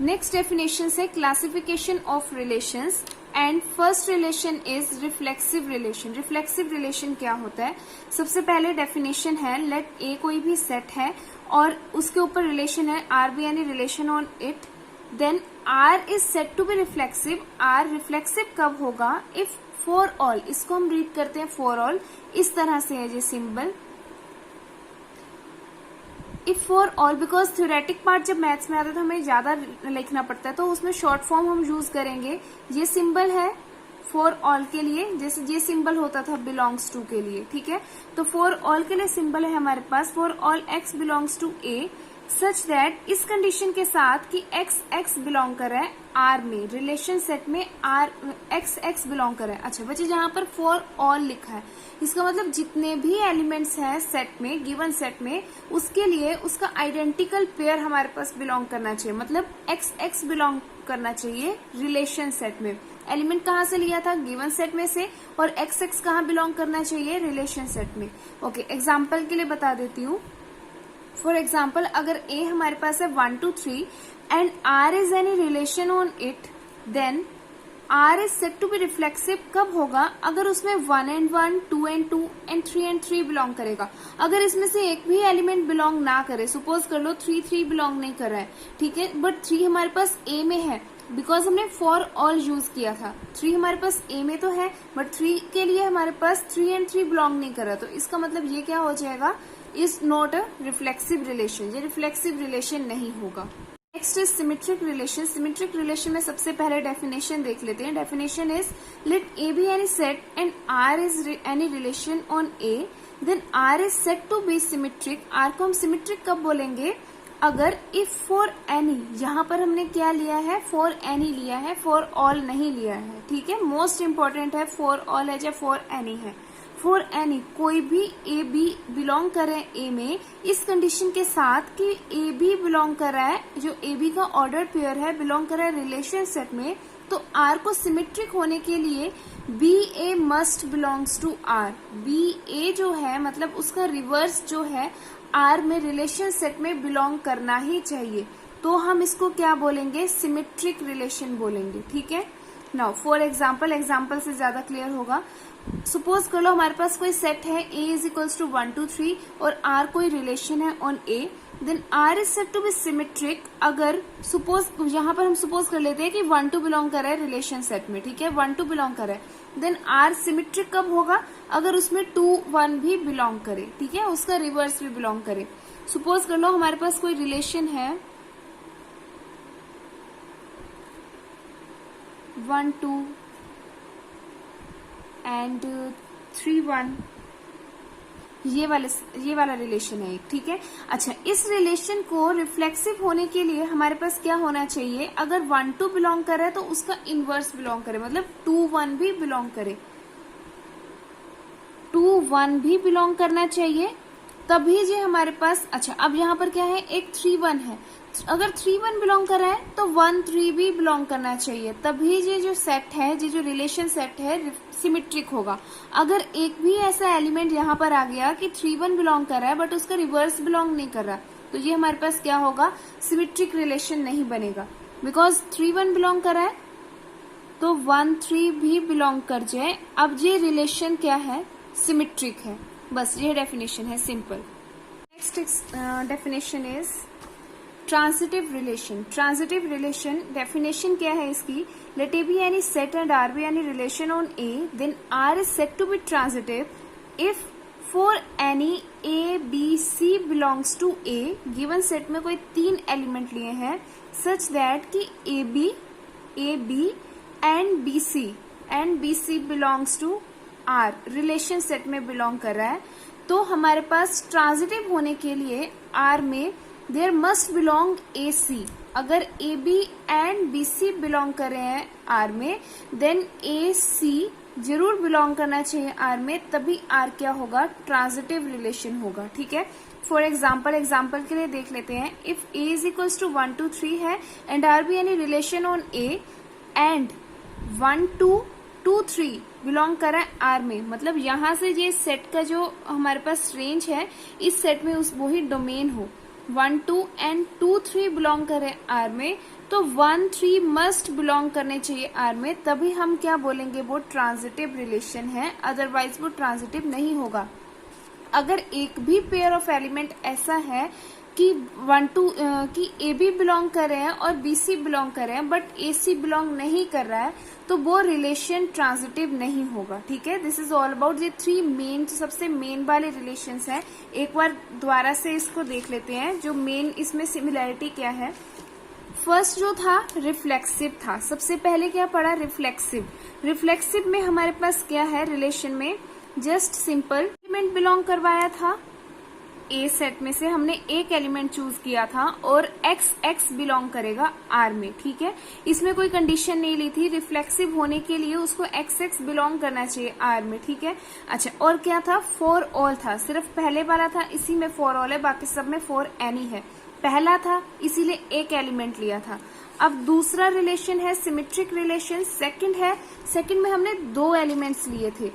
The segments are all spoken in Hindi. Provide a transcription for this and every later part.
नेक्स्ट डेफिनेशन है classification of relations and first relation is reflexive relation. Reflexive relation क्या होता है? सबसे पहले डेफिनेशन है, लेट ए कोई भी सेट है और उसके ऊपर रिलेशन है आर बी यानी relation on it, then R is set to be reflexive. R reflexive कब होगा? इफ फॉर ऑल, इसको हम रीड करते हैं फॉर ऑल, इस तरह से है ये symbol, if for all, because theoretic part जब मैथ्स में आता है तो हमें ज्यादा लिखना पड़ता है, तो उसमें शॉर्ट फॉर्म हम यूज करेंगे। ये सिंबल है फॉर ऑल के लिए, जैसे ये सिंबल होता था बिलोंग्स टू के लिए, ठीक है। तो फॉर ऑल के लिए सिंबल है हमारे पास for all X belongs to A, such that, इस कंडीशन के साथ कि एक्स एक्स बिलोंग कर रहा है आर में, रिलेशन सेट में आर एक्स एक्स बिलोंग कर रहा है। अच्छा बच्चे, जहां पर फॉर ऑल लिखा है इसका मतलब जितने भी एलिमेंट्स हैं सेट में, गिवन सेट में, उसके लिए उसका आइडेंटिकल पेयर हमारे पास बिलोंग करना चाहिए, मतलब एक्स एक्स बिलोंग करना चाहिए रिलेशन सेट में। एलिमेंट कहाँ से लिया था? गिवन सेट में से, और एक्स एक्स कहाँ बिलोंग करना चाहिए? रिलेशन सेट में। ओके, एग्जाम्पल के लिए बता देती हूँ। फॉर एग्जाम्पल, अगर ए हमारे पास है 1 2 3 and R is any relation on it, then R is set to be reflexive कब होगा? अगर उसमें 1 and 1, 2 and 2 and 3 and 3 belong करेगा। अगर इसमें से एक भी एलिमेंट बिलोंग ना करे, सपोज कर लो 3 3 बिलोंग नहीं कर रहा है, ठीक है, बट 3 हमारे पास ए में है, बिकॉज हमने फॉर ऑल यूज किया था। 3 हमारे पास ए में तो है, बट 3 के लिए हमारे पास 3 and 3 बिलोंग नहीं कर रहा, तो इसका मतलब ये क्या हो जाएगा? Is not a reflexive relation, ये रिफ्लेक्सिव रिलेशन नहीं होगा। Next is symmetric relation. Symmetric relation में सबसे पहले डेफिनेशन देख लेते हैं। Definition is, let A be any set and R is any relation on A, then R is set to be symmetric. R को हम सिमेट्रिक कब बोलेंगे? अगर इफ फॉर एनी, यहाँ पर हमने क्या लिया है? फॉर एनी लिया है, फॉर ऑल नहीं लिया है, ठीक है। मोस्ट इंपॉर्टेंट है फॉर ऑल है या फॉर एनी है। फॉर एनी, कोई भी ए बी बिलोंग कर रहे हैं ए में, इस कंडीशन के साथ कि ए बी बिलोंग कर रहा है, जो ए बी का ऑर्डर पेयर है, बिलोंग कर रहा है रिलेशन सेट में, तो आर को सिमेट्रिक होने के लिए B A must belongs to R. B A जो है मतलब उसका रिवर्स जो है आर में रिलेशन सेट में बिलोंग करना ही चाहिए, तो हम इसको क्या बोलेंगे? सिमेट्रिक रिलेशन बोलेंगे, ठीक है। नाउ फॉर एग्जाम्पल, एग्जाम्पल से ज्यादा क्लियर होगा। सपोज कर लो हमारे पास कोई सेट है ए इज इक्वल्स टू 1 2 3 और आर कोई रिलेशन है on A, then R is set to be symmetric. अगर सपोज, यहाँ पर हम सपोज कर लेते हैं कि 1 2 बिलोंग कर रहा है रिलेशन सेट में, ठीक है, 1 2 बिलोंग कर रहा है, देन आर सिमेट्रिक कब होगा? अगर उसमें 2 1 भी बिलोंग करे, ठीक है, उसका रिवर्स भी बिलोंग करे। सपोज कर लो हमारे पास कोई रिलेशन है 1 2 एंड 3 1, ये वाला रिलेशन है एक, ठीक है। अच्छा, इस रिलेशन को रिफ्लेक्सिव होने के लिए हमारे पास क्या होना चाहिए? अगर 1 2 बिलोंग कर रहा है तो उसका इनवर्स बिलोंग करे, मतलब 2 1 भी बिलोंग करे, 2 1 भी बिलोंग करना चाहिए, तभी जो हमारे पास। अच्छा, अब यहाँ पर क्या है? एक 3 1 है, अगर 3 1 बिलोंग कर रहा है तो 1 3 भी बिलोंग करना चाहिए, तभी ये जो सेट है, ये जो रिलेशन सेट है सिमेट्रिक होगा। अगर एक भी ऐसा एलिमेंट यहाँ पर आ गया कि 3 1 बिलोंग कर रहा है बट उसका रिवर्स बिलोंग नहीं कर रहा, तो ये हमारे पास क्या होगा? सिमेट्रिक रिलेशन नहीं बनेगा, बिकॉज 3 1 बिलोंग कर रहा है तो 1 3 भी बिलोंग कर जाए। अब ये रिलेशन क्या है? सिमेट्रिक है। बस ये डेफिनेशन है, simple. Next definition is transitive relation. Transitive relation definition क्या है इसकी? Let A be any set and R be any relation on A, then R is set to be transitive if for any A B C belongs to A. Given set में कोई 3 एलिमेंट लिए हैं, सच दैट कि A B and B C belongs to R, relation set में बिलोंग कर रहा है, तो हमारे पास ट्रांजिटिव होने के लिए आर में there must belong A C. अगर A B and B C belong कर रहे हैं आर में, देन ए सी जरूर बिलोंग करना चाहिए आर में, तभी आर क्या होगा? ट्रांजिटिव रिलेशन होगा, ठीक है। फॉर एग्जाम्पल के लिए देख लेते हैं। If A is equals to 1 2 3 है and R be any relation on A and 1 2 2 3 belong कर रहा है आर में, मतलब यहाँ से ये सेट का जो हमारे पास रेंज है, इस सेट में उस वो ही डोमेन हो, 1 2 एंड 2 3 बिलोंग करें आर में, तो 1 3 मस्ट बिलोंग करने चाहिए आर में, तभी हम क्या बोलेंगे, वो ट्रांजिटिव रिलेशन है, अदरवाइज वो ट्रांजिटिव नहीं होगा। अगर एक भी पेयर ऑफ एलिमेंट ऐसा है कि 1 2 कि ए बी बिलोंग कर रहे हैं और बी सी बिलोंग कर रहे हैं बट ए सी बिलोंग नहीं कर रहा है, तो वो रिलेशन ट्रांजिटिव नहीं होगा। ठीक है, दिस इज ऑल अबाउट ये 3 मेन, जो सबसे मेन वाले रिलेशंस हैं। एक बार दोबारा से इसको देख लेते हैं, जो मेन इसमें सिमिलैरिटी क्या है। फर्स्ट जो था रिफ्लेक्सिव था, सबसे पहले क्या पढ़ा, रिफ्लेक्सिव। रिफ्लेक्सिव में हमारे पास क्या है रिलेशन में, जस्ट सिंपल एलिमेंट बिलोंग करवाया था, ए सेट में से हमने एक एलिमेंट चूज किया था और एक्स एक्स बिलोंग करेगा आर में। ठीक है, इसमें कोई कंडीशन नहीं ली थी, रिफ्लेक्सिव होने के लिए उसको एक्स एक्स बिलोंग करना चाहिए आर में। ठीक है, अच्छा, और क्या था, फॉर ऑल था, सिर्फ पहले वाला था, इसी में फॉर ऑल है, बाकी सब में फॉर एनी है। पहला था इसीलिए एक एलिमेंट लिया था। अब दूसरा रिलेशन है सिमेट्रिक रिलेशन, सेकंड है, सेकंड में हमने 2 एलिमेंट्स लिए थे,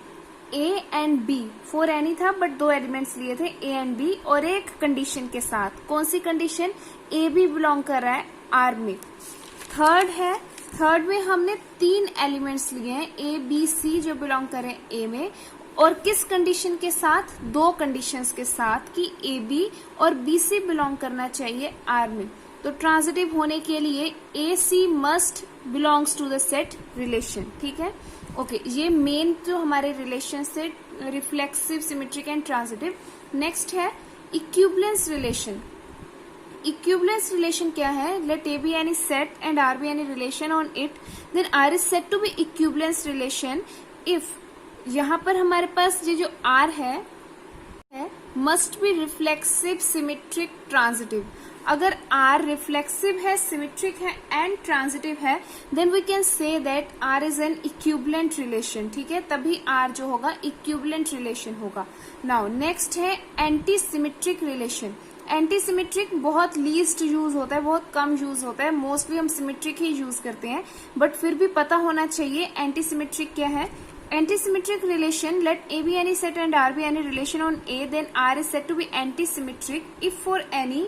A and B, for any था बट 2 एलिमेंट्स लिए थे, ए एंड बी, और एक कंडीशन के साथ। कौन सी कंडीशन, ए बी बिलोंग कर रहा है आर में। थर्ड है, थर्ड में हमने 3 एलिमेंट्स लिए हैं, ए बी सी, जो बिलोंग कर रहे हैं ए में, और किस कंडीशन के साथ, 2 कंडीशंस के साथ कि ए बी और बी सी बिलोंग करना चाहिए आर में। तो ट्रांजिटिव होने के लिए A C must belongs to the set relation. ठीक है, ओके, ये मेन जो हमारे रिलेशन से reflexive, symmetric and transitive. Next है इक्विवेलेंस रिलेशन। इक्विवेलेंस रिलेशन क्या है, let A be any set and R be any relation on it, then R is set to be equivalence relation if, यहाँ पर हमारे पास ये जो आर है must be reflexive, symmetric, transitive. अगर आर रिफ्लेक्सिव है, सिमेट्रिक है एंड ट्रांजिटिव है, then we can say that R is an equivalent relation. ठीक है, तभी आर जो होगा इक्विवेलेंट रिलेशन होगा। नाउ नेक्स्ट है anti symmetric relation. Anti symmetric बहुत लीस्ट यूज होता है, बहुत कम यूज होता है, मोस्टली हम सिमेट्रिक ही यूज करते हैं, बट फिर भी पता होना चाहिए एंटी सिमेट्रिक क्या है। Anti-symmetric relation, let A be any set and R be any relation on A, then R is said to be anti-symmetric if for any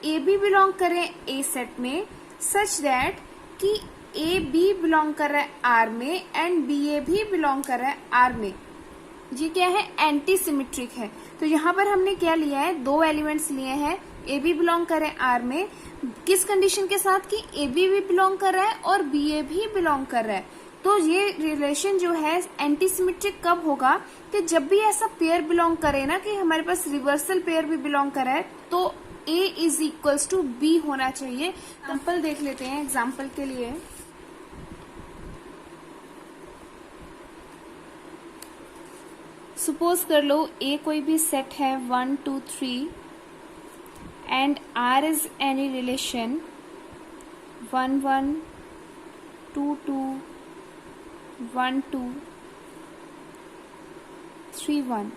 A B belong करे A set में, such that कि A B belong कर रहा है R में and B A भी belong कर रहा है R में। ये क्या है, एंटी सिमेट्रिक है। तो यहाँ पर हमने क्या लिया है, 2 एलिमेंट्स लिए हैं, ए बी बिलोंग करे आर में, किस कंडीशन के साथ कि ए बी भी बिलोंग कर रहा है और बी ए भी बिलोंग कर रहा है। तो ये रिलेशन जो है एंटी सिमेट्रिक कब होगा, कि जब भी ऐसा पेयर बिलोंग करे ना, कि हमारे पास रिवर्सल पेयर भी बिलोंग कर रहा है, तो A is equals to B होना चाहिए। एग्जाम्पल देख लेते हैं, एग्जाम्पल के लिए सपोज कर लो A कोई भी सेट है 1 2 3 and R is any relation 1 1 2 2 1 2 3 1,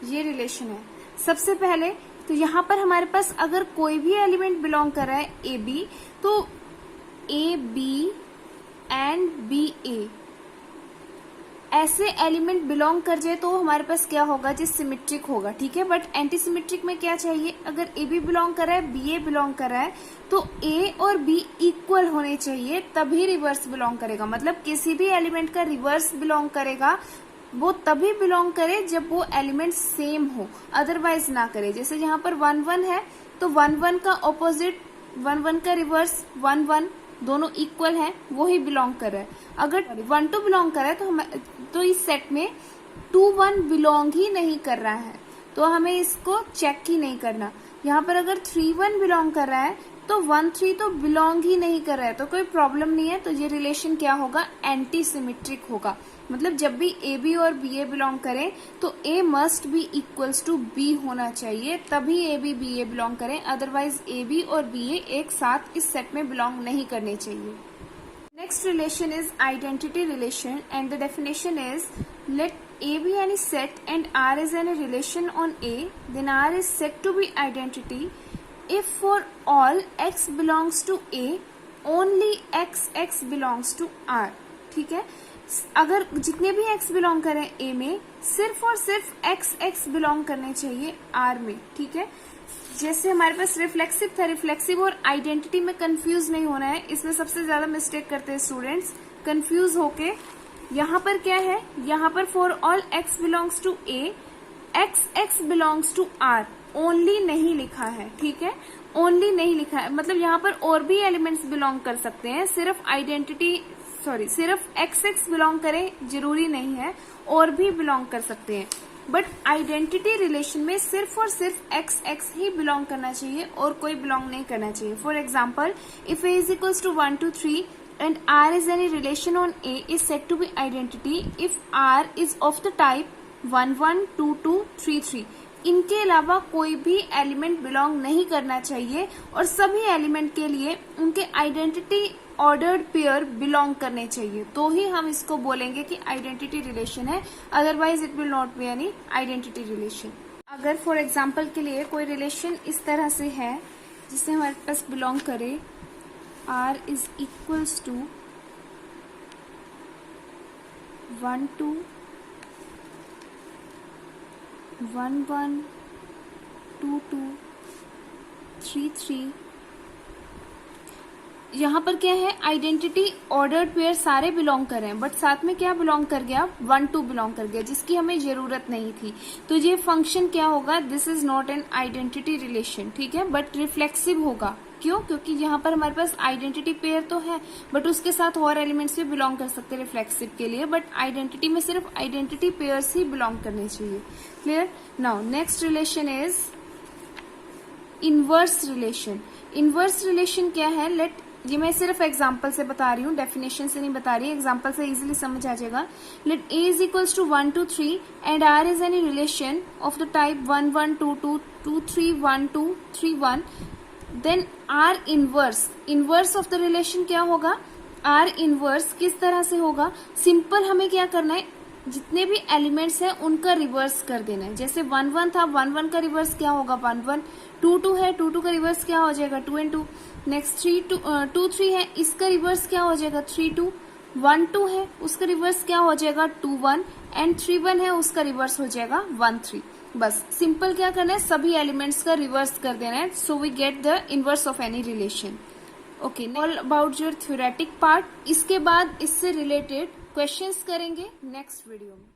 ये रिलेशन है। सबसे पहले तो यहाँ पर हमारे पास अगर कोई भी एलिमेंट बिलोंग कर रहा है ए बी, तो ए बी एंड बी ए ऐसे एलिमेंट बिलोंग कर जाए तो हमारे पास क्या होगा, जो सिमेट्रिक होगा। ठीक है, बट एंटी सिमेट्रिक में क्या चाहिए, अगर ए बी बिलोंग कर रहा है, बी ए बिलोंग कर रहा है, तो ए और बी इक्वल होने चाहिए, तभी रिवर्स बिलोंग करेगा। मतलब किसी भी एलिमेंट का रिवर्स बिलोंग करेगा, वो तभी बिलोंग करे जब वो एलिमेंट सेम हो, अदरवाइज ना करे। जैसे यहाँ पर 1 1 है, तो 1 1 का ऑपोजिट 1 1 का रिवर्स 1 1, दोनों इक्वल हैं, वो ही बिलोंग कर रहा है। अगर 1 2 बिलोंग कर रहा है तो इस सेट में 2 1 बिलोंग ही नहीं कर रहा है, तो हमें इसको चेक ही नहीं करना। यहाँ पर अगर 3 1 बिलोंग कर रहा है तो 1 3 तो बिलोंग ही नहीं कर रहा है, तो कोई प्रॉब्लम नहीं है। तो ये रिलेशन क्या होगा, एंटी सिमेट्रिक होगा। मतलब जब भी ए बी और बी ए बिलोंग करें तो A must be equals to B होना चाहिए, तभी A B B A belong करें, अदरवाइज ए बी और बी ए एक साथ इस सेट में बिलोंग नहीं करने चाहिए। Next relation is identity relation and the definition is let A be any set and R is any relation on A, then R is said to be identity if for all x belongs to A, only x belongs to R। ठीक है, अगर जितने भी x बिलोंग करें A में, सिर्फ और सिर्फ x बिलोंग करने चाहिए R में। ठीक है, जैसे हमारे पास रिफ्लेक्सिव था, रिफ्लेक्सिव और आइडेंटिटी में कंफ्यूज नहीं होना है, इसमें सबसे ज्यादा मिस्टेक करते हैं स्टूडेंट्स, कंफ्यूज होके। यहाँ पर क्या है, यहाँ पर for all x belongs to a, x belongs to r only नहीं लिखा है, ठीक है, ओनली नहीं लिखा है, मतलब यहाँ पर और भी एलिमेंट्स बिलोंग कर सकते हैं, सिर्फ सिर्फ x बिलोंग करे जरूरी नहीं है, और भी बिलोंग कर सकते हैं। बट आइडेंटिटी रिलेशन में सिर्फ और सिर्फ x ही बिलोंग करना चाहिए और कोई बिलोंग नहीं करना चाहिए। For example, if a is equals to 1 to 3 and r is any relation on a is said to be identity if r is of the type 1 1 2 2 3 3। इनके अलावा कोई भी एलिमेंट बिलोंग नहीं करना चाहिए और सभी एलिमेंट के लिए उनके आइडेंटिटी ऑर्डर्ड पेयर बिलोंग करने चाहिए, तो ही हम इसको बोलेंगे कि आइडेंटिटी रिलेशन है, otherwise it will not be any identity relation. अगर फॉर एग्जाम्पल के लिए कोई रिलेशन इस तरह से है जिससे हमारे पास बिलोंग करे r is equals to 1 2 1 1 2 2 3 3, यहाँ पर क्या है, आइडेंटिटी ऑर्डर्ड पेयर सारे बिलोंग कर रहे हैं, बट साथ में क्या बिलोंग कर गया, 1 2 बिलोंग कर गया, जिसकी हमें जरूरत नहीं थी। तो ये फंक्शन क्या होगा, this is not an identity relation, ठीक है, बट रिफ्लेक्सिव होगा। क्यों? क्योंकि यहाँ पर हमारे पास आइडेंटिटी पेयर तो है, बट उसके साथ और एलिमेंट्स भी बिलोंग कर सकते हैं रिफ्लेक्सिव के लिए, बट आइडेंटिटी में सिर्फ आइडेंटिटी पेयर्स ही बिलोंग करने चाहिए। Clear? Now next relation is inverse relation. Inverse relation क्या है, लेट, ये मैं सिर्फ एग्जाम्पल से बता रही हूँ, डेफिनेशन से नहीं बता रही, एग्जाम्पल से इजीली समझ आ जाएगा। Let a is equals to 1 2 3 and r is any relation of the type 1 1 2 2 2 3 1 2 3 1, then r inverse, inverse of the relation क्या होगा, r इनवर्स किस तरह से होगा, सिंपल हमें क्या करना है, जितने भी एलिमेंट्स हैं उनका रिवर्स कर देना है। जैसे 1 1 था, 1 1 का रिवर्स क्या होगा, 1 1, 2 2 है, 2 2 का रिवर्स क्या हो जाएगा, 2 and 2, नेक्स्ट 2 3 है, इसका रिवर्स क्या हो जाएगा, 3 2, 1 2 है, उसका रिवर्स क्या हो जाएगा, 2 1, एंड 3 1 है, उसका रिवर्स हो जाएगा 1 3। बस सिंपल क्या करना है, सभी एलिमेंट्स का रिवर्स कर देना है, so we get the inverse of any relation. Okay, all about your theoretic part. इसके बाद इससे रिलेटेड क्वेश्चंस करेंगे नेक्स्ट वीडियो में।